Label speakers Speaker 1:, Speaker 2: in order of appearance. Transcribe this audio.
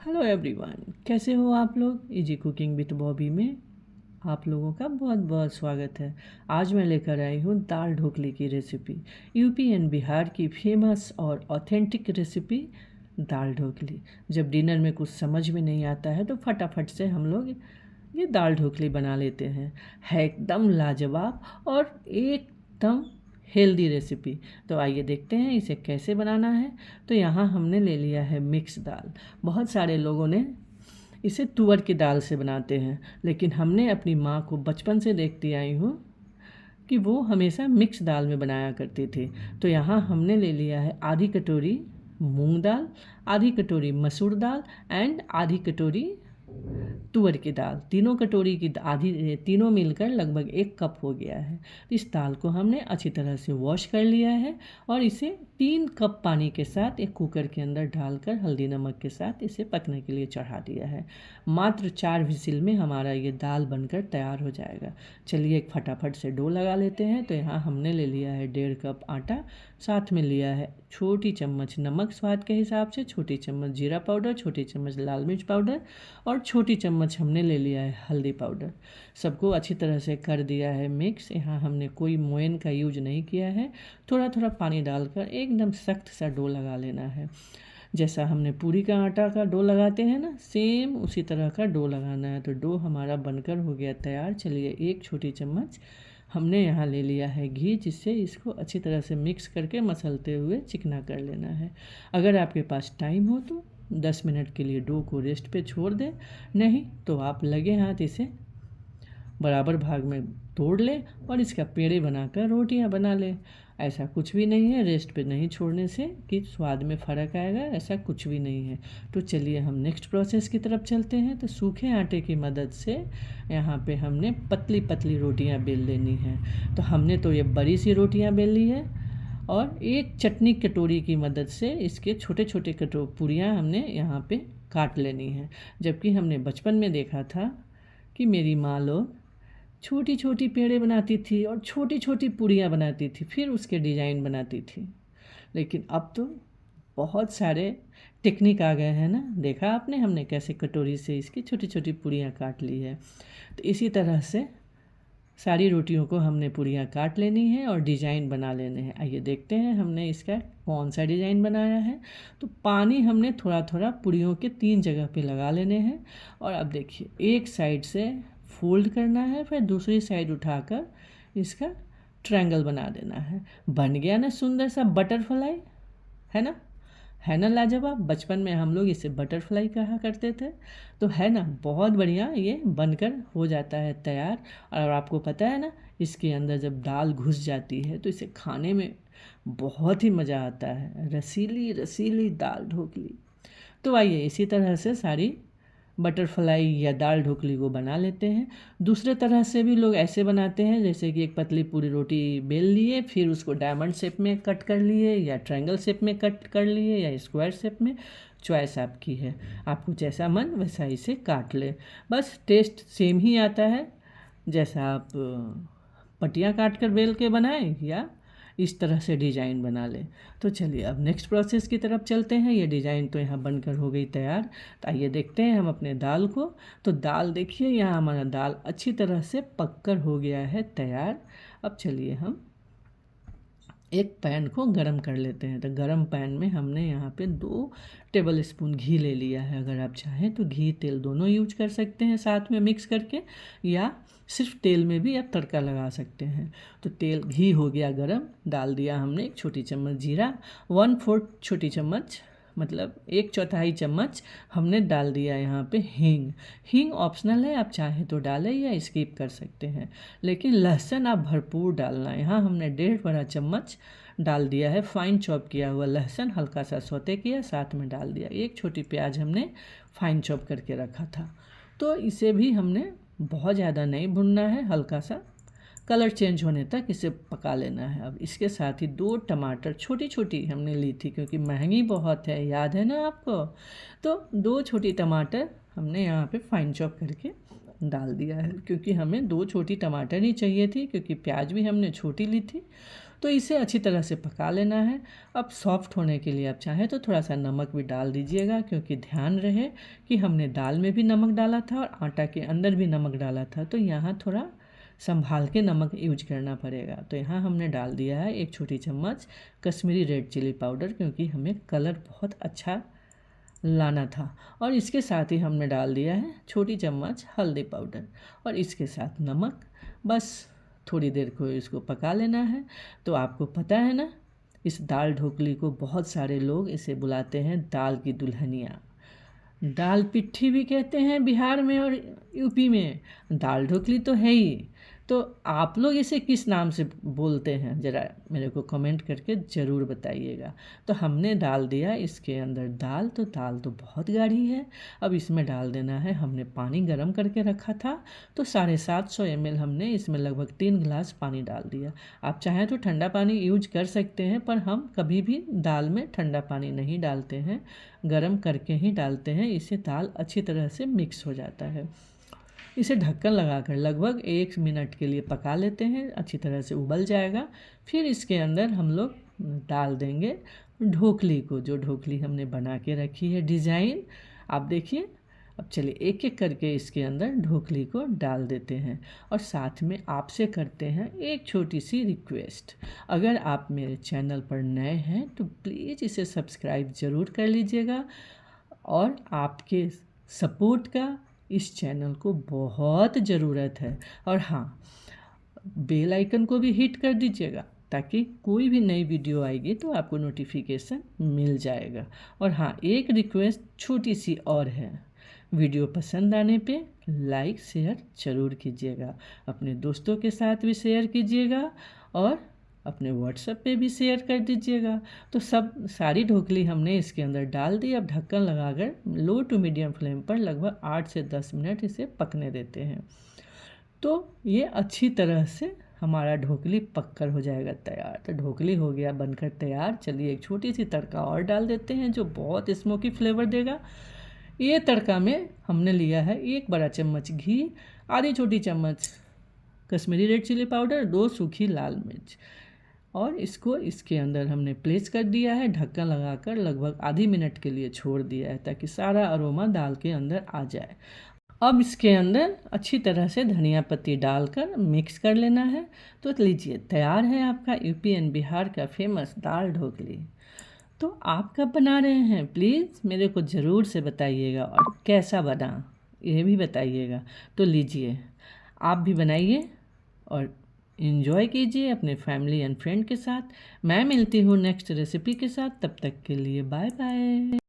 Speaker 1: Hello everyone, कैसे हो आप लोग। इजी कुकिंग विद बॉबी में आप लोगों का बहुत बहुत स्वागत है। आज मैं लेकर आई हूँ दाल ढोकली की रेसिपी। यूपी एंड बिहार की फेमस और ऑथेंटिक रेसिपी दाल ढोकली। जब डिनर में कुछ समझ में नहीं आता है तो फटाफट से हम लोग ये दाल ढोकली बना लेते हैं। है एकदम लाजवाब और एकदम हेल्दी रेसिपी। तो आइए देखते हैं इसे कैसे बनाना है। तो यहाँ हमने ले लिया है मिक्स दाल। बहुत सारे लोगों ने इसे तुअर की दाल से बनाते हैं, लेकिन हमने अपनी माँ को बचपन से देखती आई हूँ कि वो हमेशा मिक्स दाल में बनाया करती थी। तो यहाँ हमने ले लिया है आधी कटोरी मूंग दाल, आधी कटोरी मसूर दाल एंड आधी कटोरी तुअर की दाल। तीनों कटोरी की आधी, तीनों मिलकर लगभग 1 कप हो गया है। इस दाल को हमने अच्छी तरह से वॉश कर लिया है और इसे 3 कप पानी के साथ एक कुकर के अंदर डालकर हल्दी नमक के साथ इसे पकने के लिए चढ़ा दिया है। मात्र 4 विसिल में हमारा ये दाल बनकर तैयार हो जाएगा। चलिए एक फटाफट से डो लगा लेते हैं। तो यहाँ हमने ले लिया है 1.5 कप आटा, साथ में लिया है छोटी चम्मच नमक स्वाद के हिसाब से, छोटी चम्मच जीरा पाउडर, छोटी चम्मच लाल मिर्च पाउडर और छोटी चम्मच हमने ले लिया है हल्दी पाउडर। सबको अच्छी तरह से कर दिया है मिक्स। यहाँ हमने कोई मोयन का यूज नहीं किया है। थोड़ा थोड़ा पानी डालकर एकदम सख्त सा डो लगा लेना है। जैसा हमने पूरी का आटा का डो लगाते हैं ना, सेम उसी तरह का डो लगाना है। तो डो हमारा बनकर हो गया तैयार। चलिए एक छोटी चम्मच हमने यहाँ ले लिया है घी, जिससे इसको अच्छी तरह से मिक्स करके मसलते हुए चिकना कर लेना है। अगर आपके पास टाइम हो तो 10 मिनट के लिए डो को रेस्ट पे छोड़ दें, नहीं तो आप लगे हाथ इसे बराबर भाग में तोड़ लें और इसका पेड़े बनाकर रोटियां बना लें। ऐसा कुछ भी नहीं है रेस्ट पे नहीं छोड़ने से कि स्वाद में फ़र्क आएगा, ऐसा कुछ भी नहीं है। तो चलिए हम नेक्स्ट प्रोसेस की तरफ चलते हैं। तो सूखे आटे की मदद से यहाँ पे हमने पतली पतली रोटियां बेल लेनी है। तो हमने तो ये बड़ी सी रोटियां बेल ली है और एक चटनी कटोरी की मदद से इसके छोटे छोटे पूरियाँ हमने यहाँ पे काट लेनी है। जबकि हमने बचपन में देखा था कि मेरी माँ लोग छोटी छोटी पेड़े बनाती थी और छोटी छोटी पूरियाँ बनाती थी, फिर उसके डिज़ाइन बनाती थी। लेकिन अब तो बहुत सारे टेक्निक आ गए हैं ना। देखा आपने हमने कैसे कटोरी से इसकी छोटी छोटी पूरियाँ काट ली है। तो इसी तरह से सारी रोटियों को हमने पूरियाँ काट लेनी है और डिज़ाइन बना लेने हैं। आइए देखते हैं हमने इसका कौन सा डिज़ाइन बनाया है। तो पानी हमने थोड़ा थोड़ा पूरियों के 3 जगह पे लगा लेने हैं। और अब देखिए एक साइड से फोल्ड करना है, फिर दूसरी साइड उठाकर इसका ट्रायंगल बना देना है। बन गया ना सुंदर सा बटरफ्लाई, है ना लाजवाब। बचपन में हम लोग इसे बटरफ्लाई कहा करते थे। तो है ना बहुत बढ़िया, ये बनकर हो जाता है तैयार। और आपको पता है ना, इसके अंदर जब दाल घुस जाती है तो इसे खाने में बहुत ही मज़ा आता है। रसीली रसीली दाल ढोकली। तो आइए इसी तरह से सारी बटरफ्लाई या दाल ढोकली को बना लेते हैं। दूसरे तरह से भी लोग ऐसे बनाते हैं, जैसे कि एक पतली पूरी रोटी बेल लिए, फिर उसको डायमंड शेप में कट कर लिए या ट्रायंगल शेप में कट कर लिए या स्क्वायर शेप में। चॉइस आपकी है, आपको जैसा मन वैसा इसे काट ले। बस टेस्ट सेम ही आता है, जैसा आप पट्टियाँ काट कर बेल के बनाएं या इस तरह से डिज़ाइन बना लें। तो चलिए अब नेक्स्ट प्रोसेस की तरफ चलते हैं। ये डिज़ाइन तो यहाँ बनकर हो गई तैयार। तो आइए देखते हैं हम अपने दाल को। तो दाल देखिए यहाँ हमारा दाल अच्छी तरह से पककर हो गया है तैयार। अब चलिए हम एक पैन को गरम कर लेते हैं। तो गरम पैन में हमने यहाँ पे 2 टेबल स्पून घी ले लिया है। अगर आप चाहें तो घी तेल दोनों यूज कर सकते हैं साथ में मिक्स करके, या सिर्फ तेल में भी आप तड़का लगा सकते हैं। तो तेल घी हो गया गरम, डाल दिया हमने 1 छोटी चम्मच जीरा, 1/4 छोटी चम्मच मतलब 1/4 चम्मच हमने डाल दिया यहाँ पे हींग। हींग ऑप्शनल है, आप चाहें तो डालें या स्किप कर सकते हैं, लेकिन लहसुन आप भरपूर डालना है। यहाँ हमने 1.5 बड़ा चम्मच डाल दिया है फाइन चॉप किया हुआ लहसुन, हल्का सा सौते किया, साथ में डाल दिया 1 छोटी प्याज हमने फाइन चॉप करके रखा था। तो इसे भी हमने बहुत ज़्यादा नहीं भुनना है, हल्का सा कलर चेंज होने तक इसे पका लेना है। अब इसके साथ ही 2 टमाटर छोटी छोटी हमने ली थी, क्योंकि महंगी बहुत है, याद है ना आपको। तो 2 छोटी टमाटर हमने यहाँ पे फाइन चॉप करके डाल दिया है, क्योंकि हमें 2 छोटी टमाटर ही चाहिए थी, क्योंकि प्याज भी हमने छोटी ली थी। तो इसे अच्छी तरह से पका लेना है। अब सॉफ्ट होने के लिए आप चाहें तो थोड़ा सा नमक भी डाल दीजिएगा, क्योंकि ध्यान रहे कि हमने दाल में भी नमक डाला था और आटा के अंदर भी नमक डाला था, तो यहाँ थोड़ा संभाल के नमक यूज करना पड़ेगा। तो यहाँ हमने डाल दिया है 1 छोटी चम्मच कश्मीरी रेड चिली पाउडर, क्योंकि हमें कलर बहुत अच्छा लाना था। और इसके साथ ही हमने डाल दिया है छोटी चम्मच हल्दी पाउडर और इसके साथ नमक। बस थोड़ी देर को इसको पका लेना है। तो आपको पता है ना, इस दाल ढोकली को बहुत सारे लोग इसे बुलाते हैं दाल की दुल्हनिया, दाल पिट्ठी भी कहते हैं बिहार में और यूपी में, दाल ढोकली तो है ही। तो आप लोग इसे किस नाम से बोलते हैं ज़रा मेरे को कमेंट करके ज़रूर बताइएगा। तो हमने डाल दिया इसके अंदर दाल, तो दाल तो बहुत गाढ़ी है। अब इसमें डाल देना है, हमने पानी गर्म करके रखा था, तो 750 ml हमने इसमें लगभग 3 गिलास पानी डाल दिया। आप चाहें तो ठंडा पानी यूज कर सकते हैं, पर हम कभी भी दाल में ठंडा पानी नहीं डालते हैं, गर्म करके ही डालते हैं। इससे दाल अच्छी तरह से मिक्स हो जाता है। इसे ढक्कन लगाकर लगभग 1 मिनट के लिए पका लेते हैं, अच्छी तरह से उबल जाएगा। फिर इसके अंदर हम लोग डाल देंगे ढोकली को, जो ढोकली हमने बना के रखी है डिज़ाइन, आप देखिए। अब चलिए एक एक करके इसके अंदर ढोकली को डाल देते हैं। और साथ में आपसे करते हैं एक छोटी सी रिक्वेस्ट, अगर आप मेरे चैनल पर नए हैं तो प्लीज़ इसे सब्सक्राइब ज़रूर कर लीजिएगा। और आपके सपोर्ट का इस चैनल को बहुत ज़रूरत है। और हाँ, बेल आइकन को भी हिट कर दीजिएगा, ताकि कोई भी नई वीडियो आएगी तो आपको नोटिफिकेशन मिल जाएगा। और हाँ, एक रिक्वेस्ट छोटी सी और है, वीडियो पसंद आने पे लाइक शेयर ज़रूर कीजिएगा, अपने दोस्तों के साथ भी शेयर कीजिएगा और अपने व्हाट्सएप पे भी शेयर कर दीजिएगा। तो सारी ढोकली हमने इसके अंदर डाल दी। अब ढक्कन लगाकर लो टू मीडियम फ्लेम पर लगभग 8 से 10 मिनट इसे पकने देते हैं। तो ये अच्छी तरह से हमारा ढोकली पककर हो जाएगा तैयार। तो ढोकली हो गया बनकर तैयार। चलिए एक छोटी सी तड़का और डाल देते हैं, जो बहुत स्मोकी फ्लेवर देगा। ये तड़का में हमने लिया है 1 बड़ा चम्मच घी, आधी छोटी चम्मच कश्मीरी रेड चिली पाउडर, 2 सूखी लाल मिर्च, और इसको इसके अंदर हमने प्लेस कर दिया है। ढक्कन लगाकर लगभग आधी मिनट के लिए छोड़ दिया है, ताकि सारा अरोमा दाल के अंदर आ जाए। अब इसके अंदर अच्छी तरह से धनिया पत्ती डालकर मिक्स कर लेना है। तो लीजिए तैयार है आपका यूपी एंड बिहार का फेमस दाल ढोकली। तो आप कब बना रहे हैं प्लीज़ मेरे को ज़रूर से बताइएगा, और कैसा बना ये भी बताइएगा। तो लीजिए आप भी बनाइए और इन्जॉय कीजिए अपने फैमिली एंड फ्रेंड के साथ। मैं मिलती हूँ नेक्स्ट रेसिपी के साथ, तब तक के लिए बाय बाय।